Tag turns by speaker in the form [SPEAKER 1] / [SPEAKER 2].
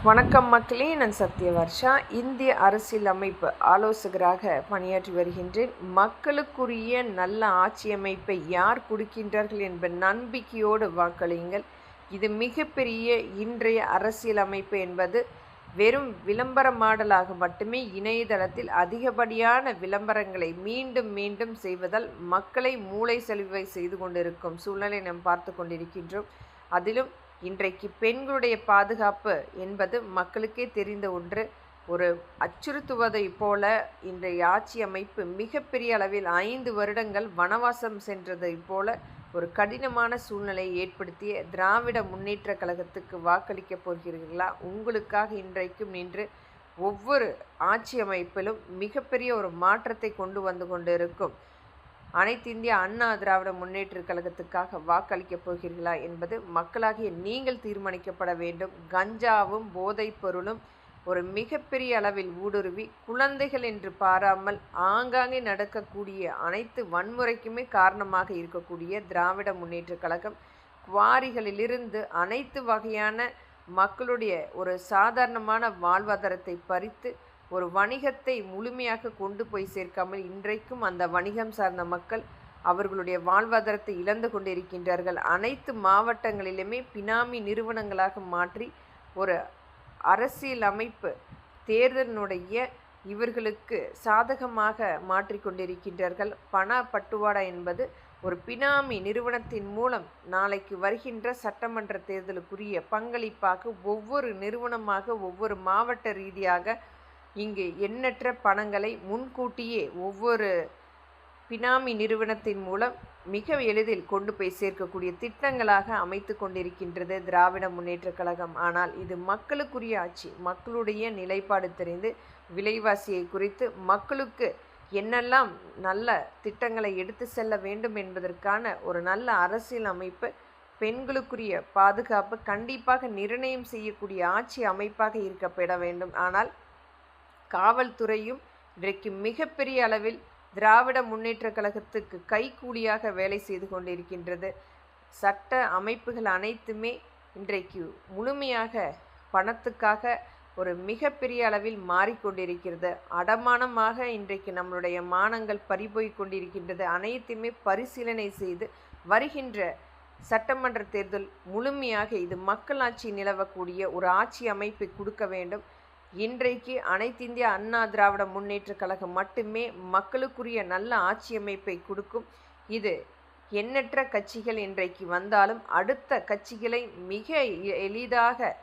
[SPEAKER 1] வணக்கம் மக்களே, நான் சத்யவர்ஷா. இந்திய அரசியல் அமைப்பு ஆலோசகராக பணியாற்றி வருகின்றேன். மக்களுக்குரிய நல்ல ஆட்சி அமைப்பை யார் கொடுக்கின்றார்கள் என்ப நம்பிக்கையோடு வாக்களியுங்கள். இது மிகப்பெரிய இன்றைய அரசியல் அமைப்பு என்பது வெறும் விளம்பர மாடலாக மட்டுமே இணையதளத்தில் அதிகப்படியான விளம்பரங்களை மீண்டும் மீண்டும் செய்வதால் மக்களை மூளை செலவை செய்து கொண்டிருக்கும் சூழ்நிலை நாம் பார்த்து கொண்டிருக்கின்றோம். அதிலும் இன்றைக்கு பெண்களுடைய பாதுகாப்பு என்பது மக்களுக்கே தெரிந்த ஒன்று. ஒரு அச்சுறுத்துவதை போல இன்றைய ஆட்சி அமைப்பு மிகப்பெரிய அளவில் 5 வருடங்கள் வனவாசம் சென்றதை போல ஒரு கடினமான சூழ்நிலையை ஏற்படுத்திய திராவிட முன்னேற்ற கழகத்துக்கு வாக்களிக்கப் போகிறீர்களா? உங்களுக்காக இன்றைக்கும் நின்று ஒவ்வொரு ஆட்சி அமைப்பிலும் மிகப்பெரிய ஒரு மாற்றத்தை கொண்டு வந்து கொண்டிருக்கும் அனைத்து இந்திய அண்ணா திராவிட முன்னேற்ற கழகத்துக்காக வாக்களிக்கப் போகிறீர்களா என்பது மக்களாகிய நீங்கள் தீர்மானிக்கப்பட வேண்டும். கஞ்சாவும் போதைப் பொருளும் ஒரு மிகப்பெரிய அளவில் ஊடுருவி குழந்தைகள் என்று பாராமல் ஆங்காங்கே நடக்கக்கூடிய அனைத்து வன்முறைக்குமே காரணமாக இருக்கக்கூடிய திராவிட முன்னேற்ற கழகம் குவாரிகளிலிருந்து அனைத்து வகையான மக்களுடைய ஒரு சாதாரணமான வாழ்வாதாரத்தை பறித்து ஒரு வணிகத்தை முழுமையாக கொண்டு போய் சேர்க்காமல் இன்றைக்கும் அந்த வணிகம் சார்ந்த மக்கள் அவர்களுடைய வாழ்வாதாரத்தை இழந்து கொண்டிருக்கின்றார்கள். அனைத்து மாவட்டங்களிலுமே பினாமி நிறுவனங்களாக மாற்றி ஒரு அரசியல் அமைப்பு தேர்தலினுடைய இவர்களுக்கு சாதகமாக மாற்றிக்கொண்டிருக்கின்றார்கள். பண பட்டுவாடா என்பது ஒரு பினாமி நிறுவனத்தின் மூலம் நாளைக்கு வருகின்ற சட்டமன்ற தேர்தலுக்குரிய பங்களிப்பாக ஒவ்வொரு நிறுவனமாக ஒவ்வொரு மாவட்ட ரீதியாக இங்கு எண்ணற்ற பணங்களை முன்கூட்டியே ஒவ்வொரு பினாமி நிறுவனத்தின் மூலம் மிக எளிதில் கொண்டு போய் சேர்க்கக்கூடிய திட்டங்களாக அமைத்து கொண்டிருக்கின்றது திராவிட முன்னேற்ற கழகம். ஆனால் இது மக்களுக்குரிய ஆட்சி. மக்களுடைய நிலைப்பாடு தெரிந்து விலைவாசியை குறித்து மக்களுக்கு என்னெல்லாம் நல்ல திட்டங்களை எடுத்து செல்ல வேண்டும் என்பதற்கான ஒரு நல்ல அரசியல் அமைப்பு, பெண்களுக்குரிய பாதுகாப்பு கண்டிப்பாக நிர்ணயம் செய்யக்கூடிய ஆட்சி அமைப்பாக இருக்கப்பட வேண்டும். ஆனால் காவல்துறையும் இன்றைக்கு மிகப்பெரிய அளவில் திராவிட முன்னேற்ற கழகத்துக்கு கைக்கூலியாக வேலை செய்து கொண்டிருக்கின்றது. சட்ட அமைப்புகள் அனைத்துமே இன்றைக்கு முழுமையாக பணத்துக்காக ஒரு மிகப்பெரிய அளவில் மாறிக்கொண்டிருக்கிறது. அடமானமாக இன்றைக்கு நம்மளுடைய மானங்கள் பறிபோய் கொண்டிருக்கின்றது. அனைத்துமே பரிசீலனை செய்து வருகின்ற சட்டமன்ற தேர்தல் முழுமையாக இது மக்களாட்சி நிலவக்கூடிய ஒரு ஆட்சி அமைப்பை கொடுக்க வேண்டும். இன்றைக்கு அனைத்து இந்திய அண்ணா திராவிட முன்னேற்ற கழகம் மட்டுமே மக்களுக்குரிய நல்ல ஆட்சி அமைப்பை கொடுக்கும். இது எண்ணற்ற கட்சிகள் இன்றைக்கு வந்தாலும் அடுத்த கட்சிகளை மிக எளிதாக